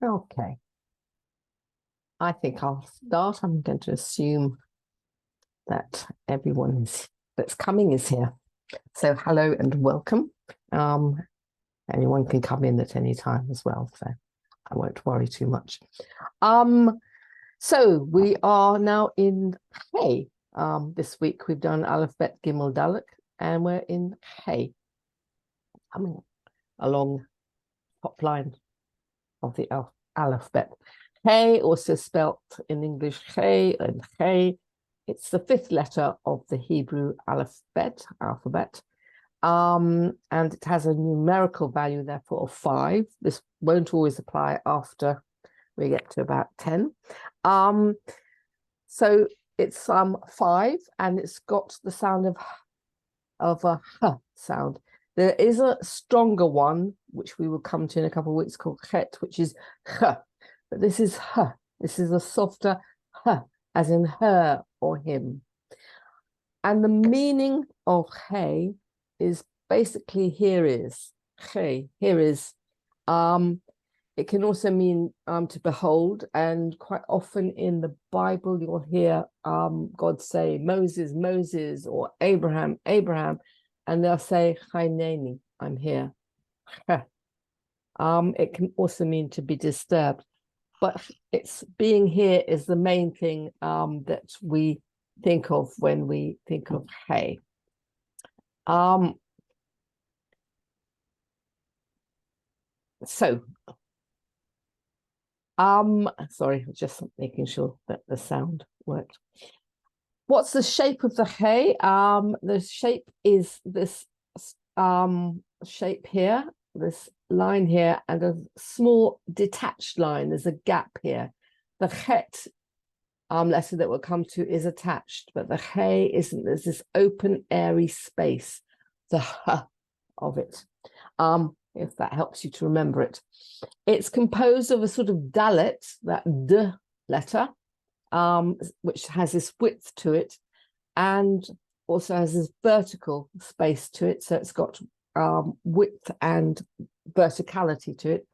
Okay. I think I'll start. I'm going to assume that everyone that's coming is here. So hello and welcome. Anyone can come in at any time as well, so I won't worry too much. So we are now in Hay. This week we've done alef-bet, gimel, dalet, and we're in Hay, coming along top line of the alef-bet. Hay, also spelt in English Hay and Hay. It's the fifth letter of the Hebrew alphabet, and it has a numerical value, therefore, of 5. This won't always apply after we get to about 10. So it's 5, and it's got the sound of a h sound. There is a stronger one, which we will come to in a couple of weeks, called chet, which is h. But this is h. This is a softer h, as in her or him. And the meaning of hey is basically here is. Hey, here is. It can also mean to behold, and quite often in the Bible you'll hear God say Moses, Moses, or Abraham, Abraham, and they'll say Hineni, I'm here. It can also mean to be disturbed, but it's being here is the main thing that we think of when we think of hay. Sorry, just making sure that the sound worked. What's the shape of the hay? The shape is this shape here, this line here, and a small detached line. There's a gap here. The chet letter that we'll come to is attached, but the hay isn't. There's this open, airy space, the h of it. If that helps you to remember it. It's composed of a sort of dalet, that d letter, which has this width to it, and also has this vertical space to it. So it's got width and verticality to it,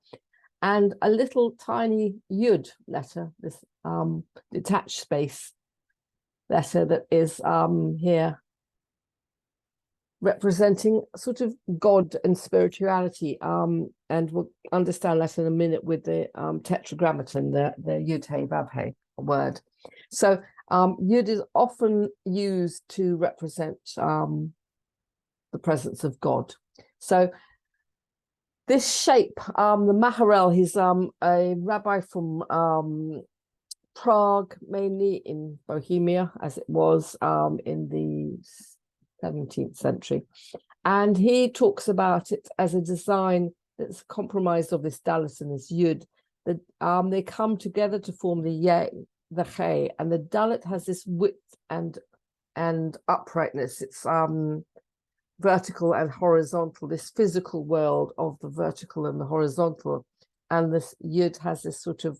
and a little tiny yud letter, this detached space letter that is here, representing sort of God and spirituality, and we'll understand that in a minute with the tetragrammaton, the yud hey vav hey word. So yud is often used to represent the presence of God. So this shape, the Maharel, he's a rabbi from Prague, mainly in Bohemia, as it was in the 17th century, and he talks about it as a design that's compromised of this dalet and this yud. That they come together to form the hey, and the dalet has this width and uprightness. It's vertical and horizontal, this physical world of the vertical and the horizontal, and this yud has this sort of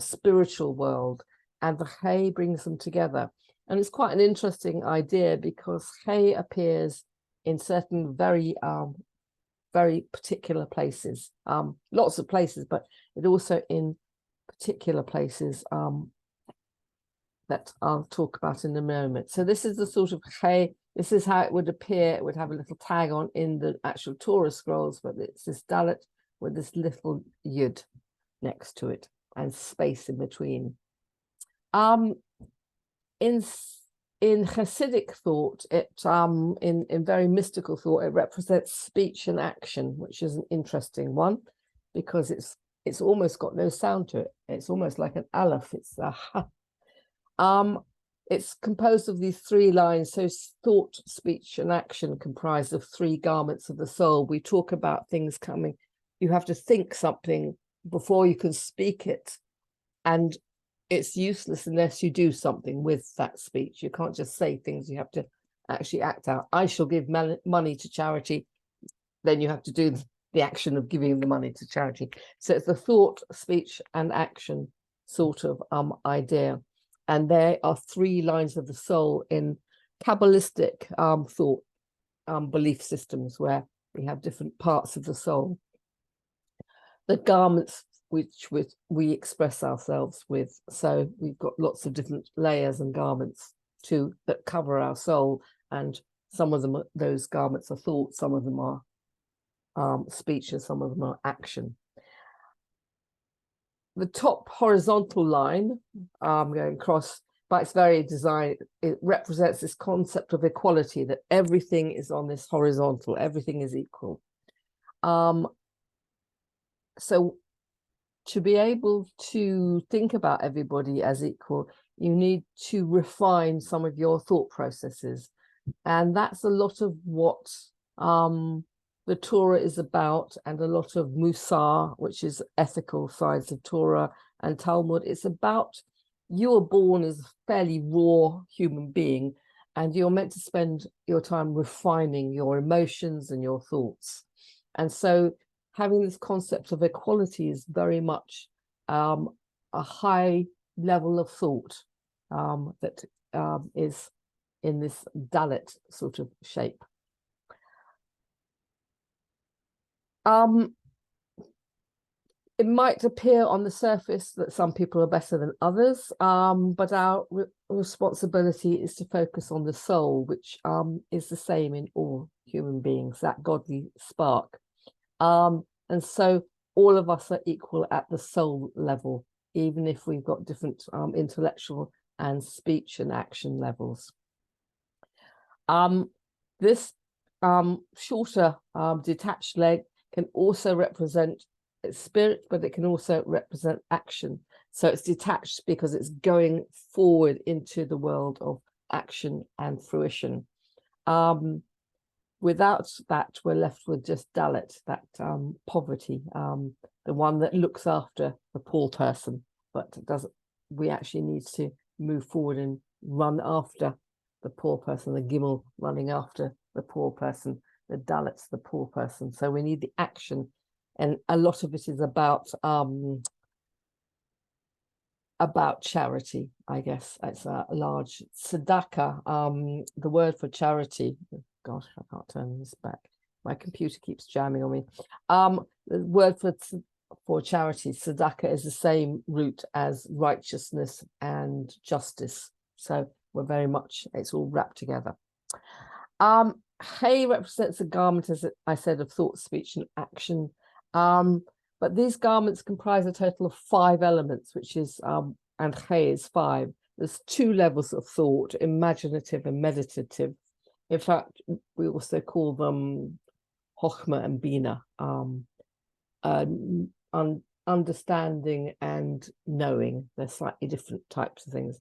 spiritual world, and the hey brings them together. And it's quite an interesting idea because hay appears in certain very particular places, lots of places, but it also in particular places that I'll talk about in a moment. So this is the sort of hay, this is how it would appear. It would have a little tag on in the actual Torah scrolls, but it's this dalet with this little yud next to it and space in between. In Hasidic thought, it in very mystical thought, it represents speech and action, which is an interesting one because it's almost got no sound to it. It's almost like an aleph. It's a ha. It's composed of these 3 lines. So thought, speech, and action comprised of 3 garments of the soul. We talk about things coming. You have to think something before you can speak it, and it's useless unless you do something with that speech. You can't just say things, you have to actually act out. I shall give money to charity. Then you have to do the action of giving the money to charity. So it's the thought, speech, and action sort of idea. And there are 3 lines of the soul in Kabbalistic thought belief systems where we have different parts of the soul. The garments which we express ourselves with. So we've got lots of different layers and garments that cover our soul, and some of them those garments are thought, some of them are speech, and some of them are action. The top horizontal line going across, by its very design, it represents this concept of equality, that everything is on this horizontal, everything is equal. So to be able to think about everybody as equal, you need to refine some of your thought processes. And that's a lot of what the Torah is about, and a lot of Musar, which is ethical sides of Torah, and Talmud. It's about, you were born as a fairly raw human being, and you're meant to spend your time refining your emotions and your thoughts. And so having this concept of equality is very much a high level of thought that is in this Dalet sort of shape. It might appear on the surface that some people are better than others, but our responsibility is to focus on the soul, which is the same in all human beings, that godly spark. And so all of us are equal at the soul level, even if we've got different intellectual and speech and action levels. This shorter detached leg can also represent spirit, but it can also represent action. So it's detached because it's going forward into the world of action and fruition. Without that, we're left with just Dalet, that poverty, the one that looks after the poor person, but doesn't. We actually need to move forward and run after the poor person, the Gimel running after the poor person, the Dalets, the poor person. So we need the action, and a lot of it is about charity, I guess. It's a large tzedakah, the word for charity. Gosh, I can't turn this back. My computer keeps jamming on me. The word for charity, tzedakah, is the same root as righteousness and justice. So we're very much, it's all wrapped together. Hay represents a garment, as I said, of thought, speech, and action. But these garments comprise a total of 5 elements, which is, and Hay is 5. There's 2 levels of thought, imaginative and meditative. In fact, we also call them Chokhmah and Bina, understanding and knowing. They're slightly different types of things.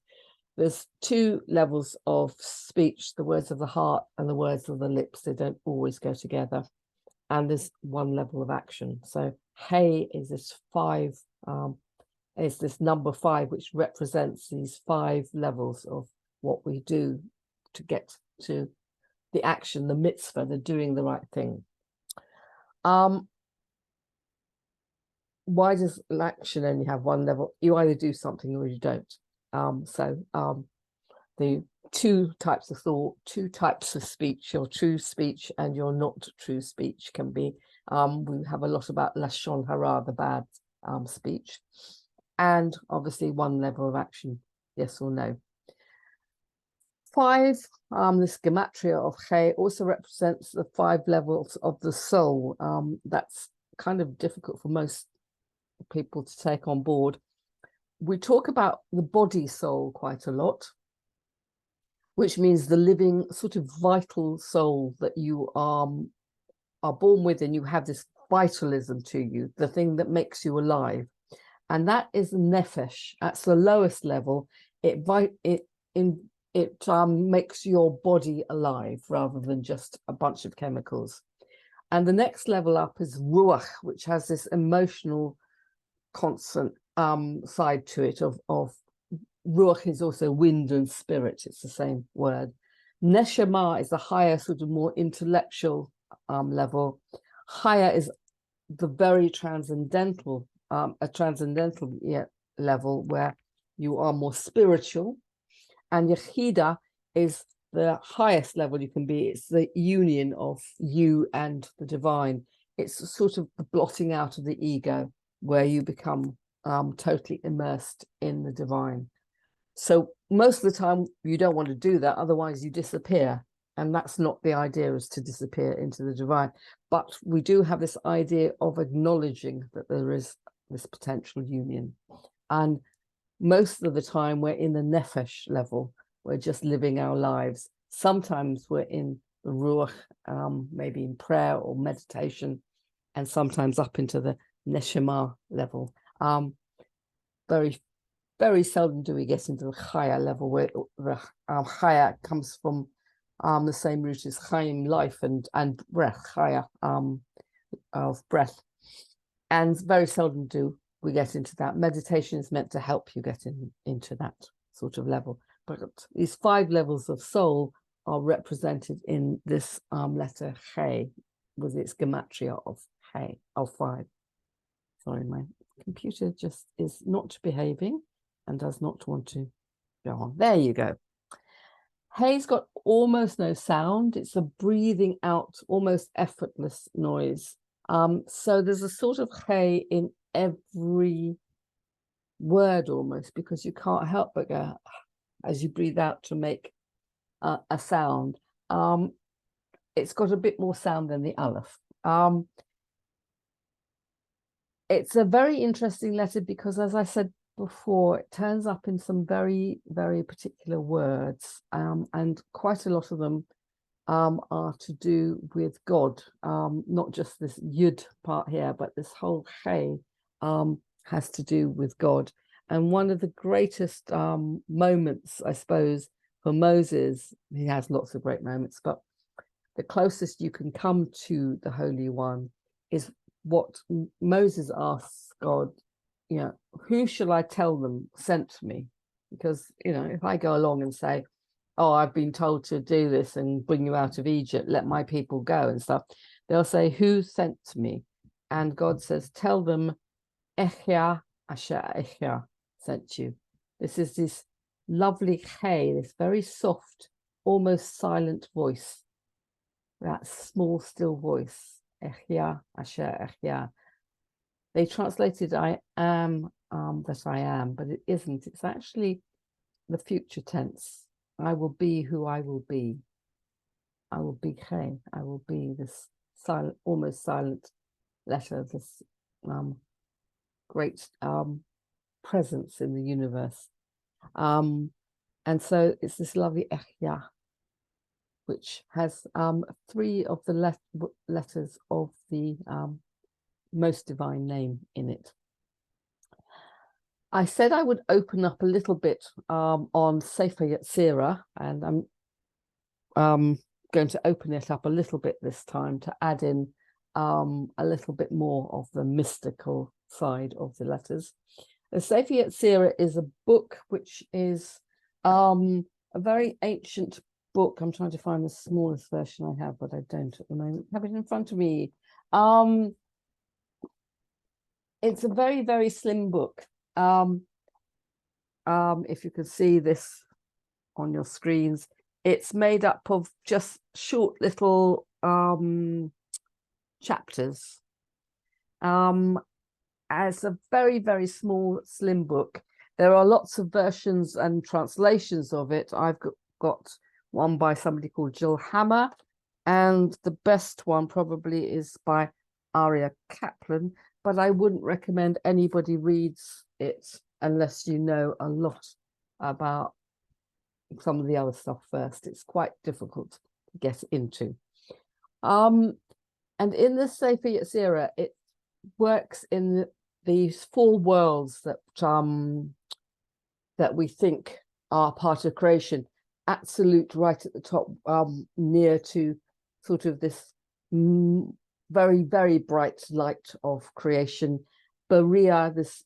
There's 2 levels of speech, the words of the heart and the words of the lips. They don't always go together. And there's 1 level of action. So Hay is this 5, is this number 5, which represents these 5 levels of what we do to get to the action, the mitzvah, the doing the right thing. Why does action only have 1 level? You either do something or you don't. The 2 types of thought, 2 types of speech, your true speech and your not true speech can be, we have a lot about lashon hara, the bad speech, and obviously 1 level of action, yes or no. 5, this gematria of Chay also represents the 5 levels of the soul. That's kind of difficult for most people to take on board. We talk about the body soul quite a lot, which means the living sort of vital soul that you are born with, and you have this vitalism to you, the thing that makes you alive. And that is nefesh. That's the lowest level. It makes your body alive rather than just a bunch of chemicals. And the next level up is ruach, which has this emotional constant side to it of ruach is also wind and spirit. It's the same word. Neshama is the higher, sort of more intellectual level. Higher is the very transcendental, level where you are more spiritual. And Yechida is the highest level you can be. It's the union of you and the divine. It's sort of the blotting out of the ego. where you become totally immersed in the divine. So most of the time you don't want to do that, otherwise you disappear. And that's not the idea, is to disappear into the divine. But we do have this idea of acknowledging that there is this potential union. And most of the time we're in the nefesh level. We're just living our lives. Sometimes we're in the ruach, maybe in prayer or meditation, and sometimes up into the neshama level. Very, very seldom do we get into the chaya level, where the chaya comes from the same root as chaim, life, and breath, chaya, of breath. And very seldom do we get into that. Meditation is meant to help you get into that sort of level. But these 5 levels of soul are represented in this letter He, with its gematria of He, of 5. Sorry, my computer just is not behaving and does not want to go on. There you go. He's got almost no sound. It's a breathing out, almost effortless noise. So there's a sort of He in every word almost, because you can't help but go as you breathe out to make a sound. It's got a bit more sound than the aleph. It's a very interesting letter because, as I said before, it turns up in some very, very particular words, and quite a lot of them are to do with God, not just this yud part here, but this whole He has to do with God. And one of the greatest moments, I suppose, for Moses, he has lots of great moments, but the closest you can come to the Holy One is what Moses asks God, you know, who shall I tell them sent me? Because, you know, if I go along and say, oh, I've been told to do this and bring you out of Egypt, let my people go and stuff, they'll say, who sent me? And God says, tell them, Echya Asher Echya sent you. This is this lovely He, this very soft, almost silent voice, that small, still voice, Echya Asher Echya. They translated I am that I am, but it isn't. It's actually the future tense. I will be who I will be. I will be He. I will be this silent, almost silent letter, this great presence in the universe. And so it's this lovely Echya, which has 3 of the letters of the most divine name in it. I said I would open up a little bit on Sefer Yetzirah, and I'm going to open it up a little bit this time to add in a little bit more of the mystical side of the letters. The Sefer Yetzirah is a book which is a very ancient book. I'm trying to find the smallest version I have, but I don't at the moment. I have it in front of me. It's a very, very slim book. If you can see this on your screens, it's made up of just short little chapters. As a very, very small, slim book. There are lots of versions and translations of it. I've got one by somebody called Jill Hammer, and the best one probably is by Aria Kaplan, but I wouldn't recommend anybody reads it unless you know a lot about some of the other stuff first. It's quite difficult to get into. And in the Sefer Yetzirah, it works in these 4 worlds that that we think are part of creation. Absolute right at the top, near to sort of this very, very bright light of creation. Beriah, this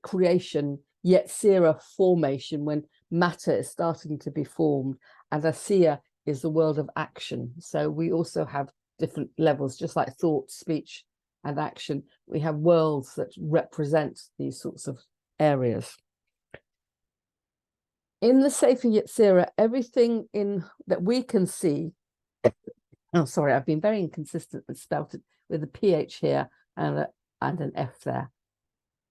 creation, Yetzirah, formation, when matter is starting to be formed, and Asiya is the world of action. So we also have different levels, just like thought, speech, and action. We have worlds that represent these sorts of areas. In the Sefer Yetzirah, everything in that we can see, oh, sorry, I've been very inconsistent and spelt it with a PH here and and an F there.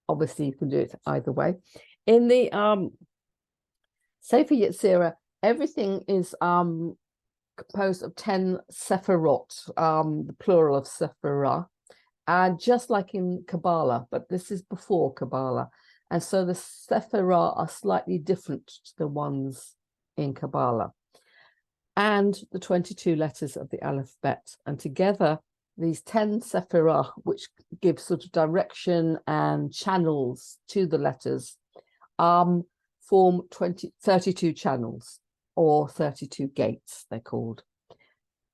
Obviously, you can do it either way. In the Sefer Yetzirah, everything is composed of 10 sephirot, the plural of sephirah, and just like in Kabbalah, but this is before Kabbalah. And so the sephirah are slightly different to the ones in Kabbalah. And the 22 letters of the alef-bet. And together, these 10 sephirah, which give sort of direction and channels to the letters, form 32 channels, or 32 gates, they're called.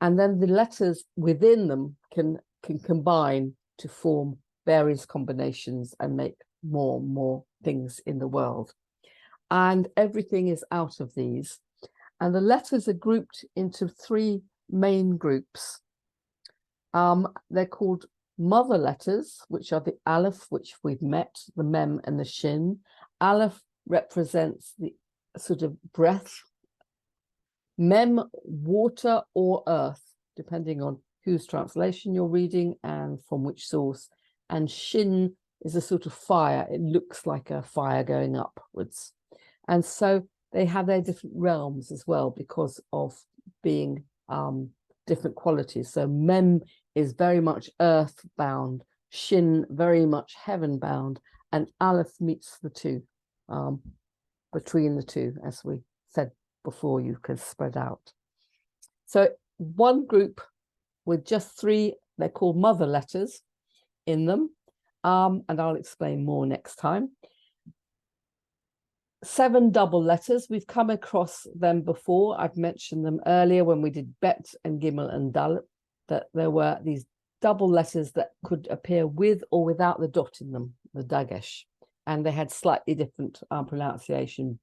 And then the letters within them can combine to form various combinations and make more and more things in the world. And everything is out of these. And the letters are grouped into 3 main groups. They're called mother letters, which are the aleph, which we've met, the mem and the shin. Aleph represents the sort of breath. Mem, water or earth, depending on whose translation you're reading and from which source. And shin is a sort of fire. It looks like a fire going upwards. And so they have their different realms as well because of being different qualities. So mem is very much earth-bound, shin very much heaven-bound, and aleph meets the two, between the two, as we said before, you can spread out. So one group with just 3, they're called mother letters in them, and I'll explain more next time. 7 double letters, we've come across them before. I've mentioned them earlier when we did Bet and Gimel and Dal, that there were these double letters that could appear with or without the dot in them, the dagesh, and they had slightly different pronunciation,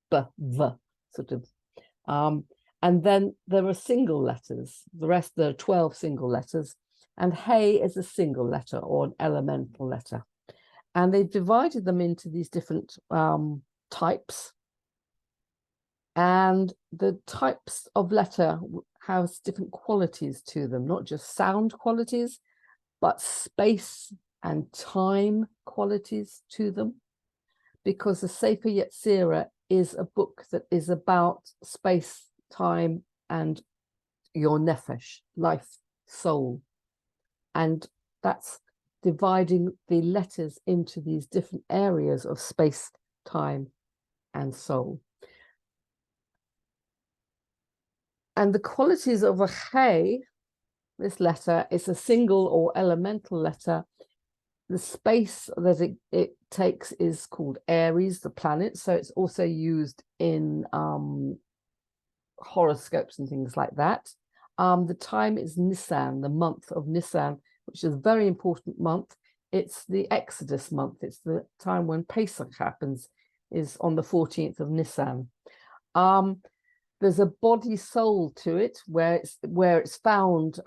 b, v, sort of. And then there are single letters. The rest, there are 12 single letters, and hey is a single letter or an elemental letter. And they divided them into these different types, and the types of letter has different qualities to them, not just sound qualities, but space and time qualities to them, because the Sefer Yetzirah is a book that is about space, time, and your nefesh, life, soul, and that's dividing the letters into these different areas of space, time, and soul. And the qualities of a hey, this letter, is a single or elemental letter. The space that it takes is called Aries, the planet. So it's also used in horoscopes and things like that. The time is Nisan, the month of Nisan, which is a very important month. It's the Exodus month. It's the time when Pesach happens, is on the 14th of Nisan. There's a body soul to it where it's found,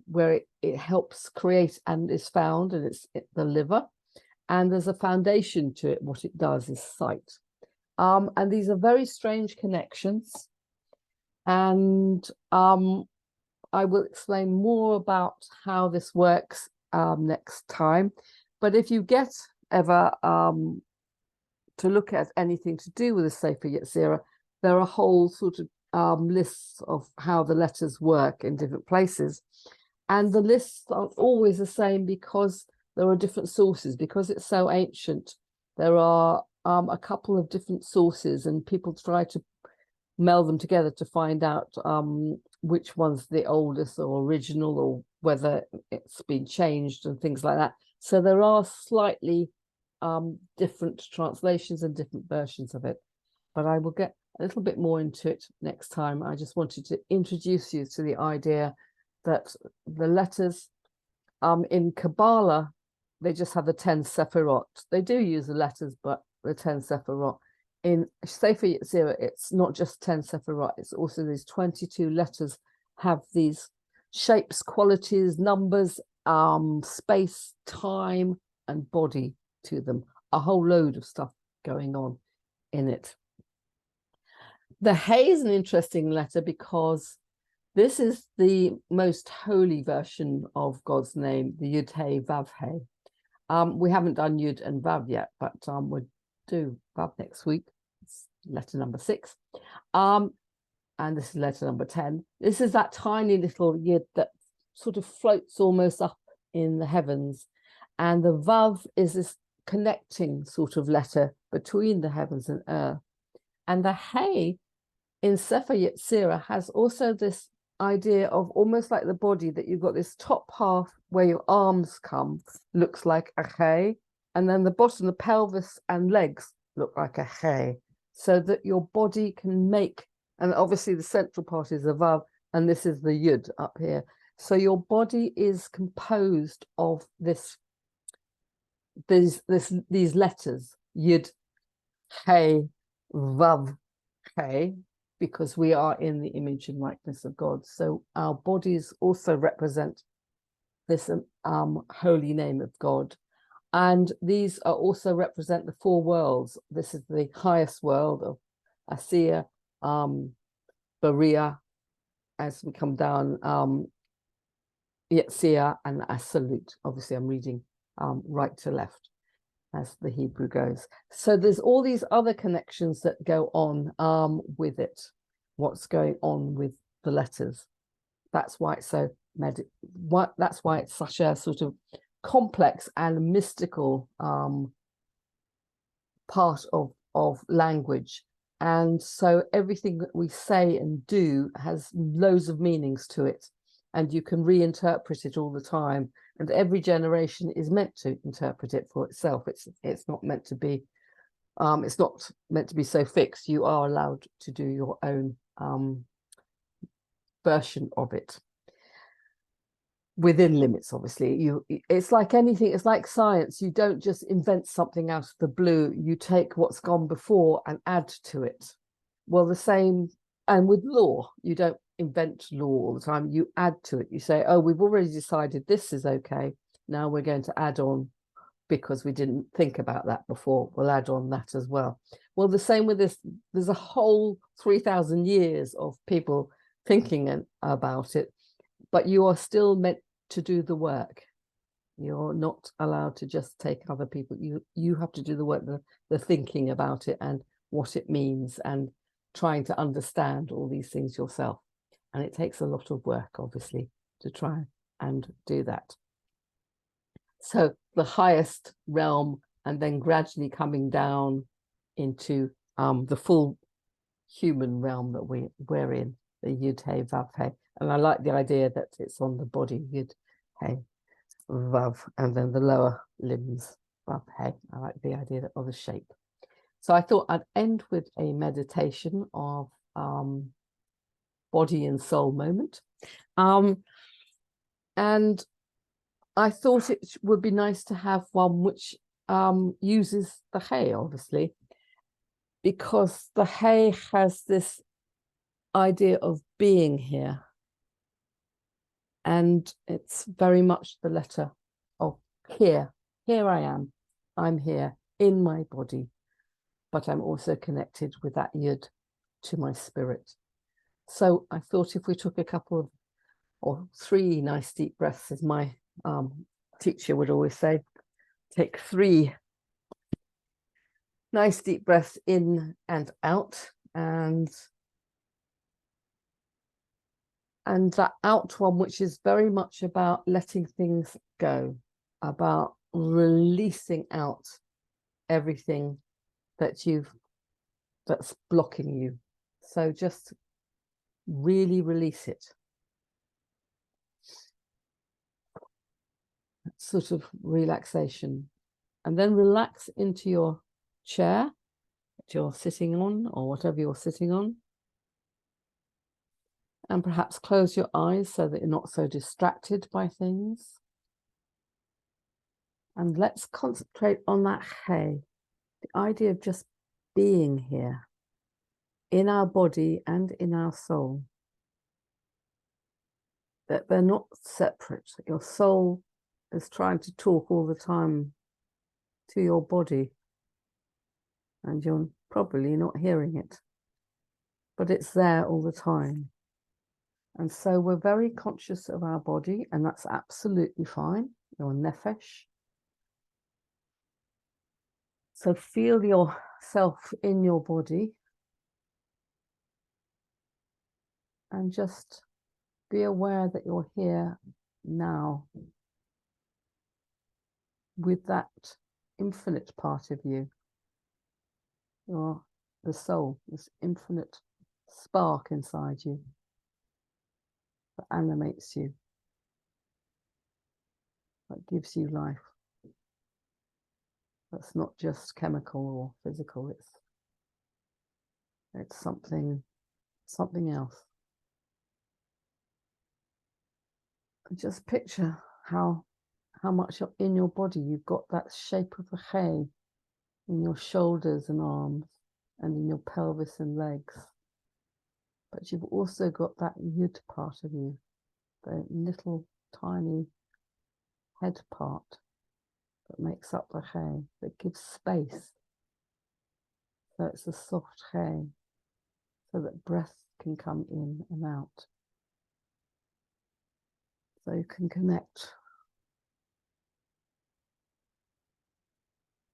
where it helps create and is found, and it's the liver. And there's a foundation to it. What it does is sight. And these are very strange connections. And I will explain more about how this works next time. But if you get ever to look at anything to do with the Sefer Yetzirah, there are whole sort of lists of how the letters work in different places. And the lists aren't always the same because there are different sources. Because it's so ancient, there are a couple of different sources, and people try to meld them together to find out which one's the oldest or original, or whether it's been changed and things like that. So there are slightly different translations and different versions of it. But I will get a little bit more into it next time. I just wanted to introduce you to the idea that the letters in Kabbalah, they just have the 10 sephirot. They do use the letters, but the 10 sephirot. In Sefer Yetzirah, it's not just 10 sephirot, it's also these 22 letters have these shapes, qualities, numbers, space, time, and body to them. A whole load of stuff going on in it. The Hey is an interesting letter because this is the most holy version of God's name, the Yud Hey Vav Hey. We haven't done Yud and Vav yet, but we'll do Vav next week. It's letter number 6. And this is letter number 10. This is that tiny little Yud that sort of floats almost up in the heavens. And the Vav is this connecting sort of letter between the heavens and earth. And the Hey in Sefer Yetzirah has also this idea of almost like the body, that you've got this top half where your arms come, looks like a Hey, and then the bottom, the pelvis and legs look like a Hey, so that your body can make, and obviously the central part is the Vav, and this is the Yud up here. So your body is composed of these letters, Yud, Hey, Vav, Hey, because we are in the image and likeness of God. So our bodies also represent this holy name of God. And these are also represent the 4 worlds. This is the highest world of Asiya, Bariah, as we come down, Yetzirah and Absolute. Obviously, I'm reading right to left, as the Hebrew goes. So there's all these other connections that go on with it. What's going on with the letters? That's why it's so that's why it's such a sort of complex and mystical part of language. And so everything that we say and do has loads of meanings to it, and you can reinterpret it all the time. And every generation is meant to interpret it for itself. It's not meant to be so fixed. You are allowed to do your own version of it, within limits, obviously. It's like anything, it's like science. You don't just invent something out of the blue. You take what's gone before and add to it. Well, the same, and with law, you don't invent law all the time. You add to it. You say, oh, we've already decided this is okay, now we're going to add on, because we didn't think about that before, we'll add on that as well. Well, the same with this. There's a whole 3,000 years of people thinking about it, but you are still meant to do the work. You're not allowed to just take other people. You have to do the work, the thinking about it and what it means, and trying to understand all these things yourself. And it takes a lot of work, obviously, to try and do that. So the highest realm, and then gradually coming down into the full human realm that we're in, the Yud Hey Vav Hey. And I like the idea that it's on the body, Yud Hey Vav, and then the lower limbs, Vav Hey. I like the idea of the shape. So I thought I'd end with a meditation of body and soul moment. And I thought it would be nice to have one which uses the Hey, obviously, because the Hey has this idea of being here. And it's very much the letter of here. Here I am. I'm here in my body, but I'm also connected with that Yud to my spirit. So I thought if we took a couple of, or 3 nice deep breaths, as my teacher would always say, take 3 nice deep breaths in and out, and that out one, which is very much about letting things go, about releasing out everything that's blocking you. So just really release it. Sort of relaxation. And then relax into your chair that you're sitting on, or whatever you're sitting on. And perhaps close your eyes so that you're not so distracted by things. And let's concentrate on that Hey, the idea of just being here in our body and in our soul. That they're not separate. Your soul is trying to talk all the time to your body, and you're probably not hearing it, but it's there all the time. And so we're very conscious of our body, and that's absolutely fine, your nefesh. So feel yourself in your body and just be aware that you're here now with that infinite part of you. You're the soul, this infinite spark inside you that animates you, that gives you life. That's not just chemical or physical, it's something else. And just picture how much in your body you've got that shape of a hay in your shoulders and arms and in your pelvis and legs. But you've also got that yud part of you, the little tiny head part that makes up the hay, that gives space. So it's a soft hay, so that breath can come in and out. So you can connect.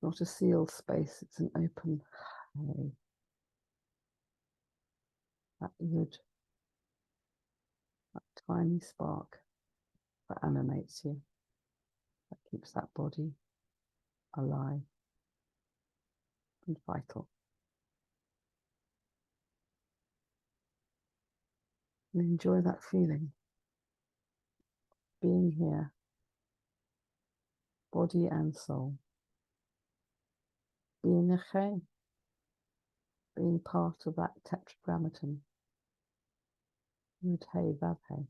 Not a sealed space, it's an open hay. That yud, that tiny spark that animates you, that keeps that body alive and vital. And enjoy that feeling. Being here, body and soul. Being a chay, being part of that tetragrammaton. Yud Hey Vav Hey.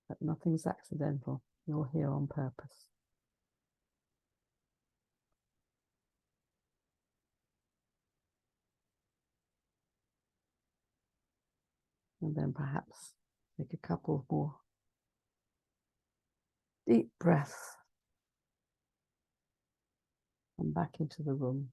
That nothing's accidental. You're here on purpose. And then perhaps take a couple more deep breaths and back into the room.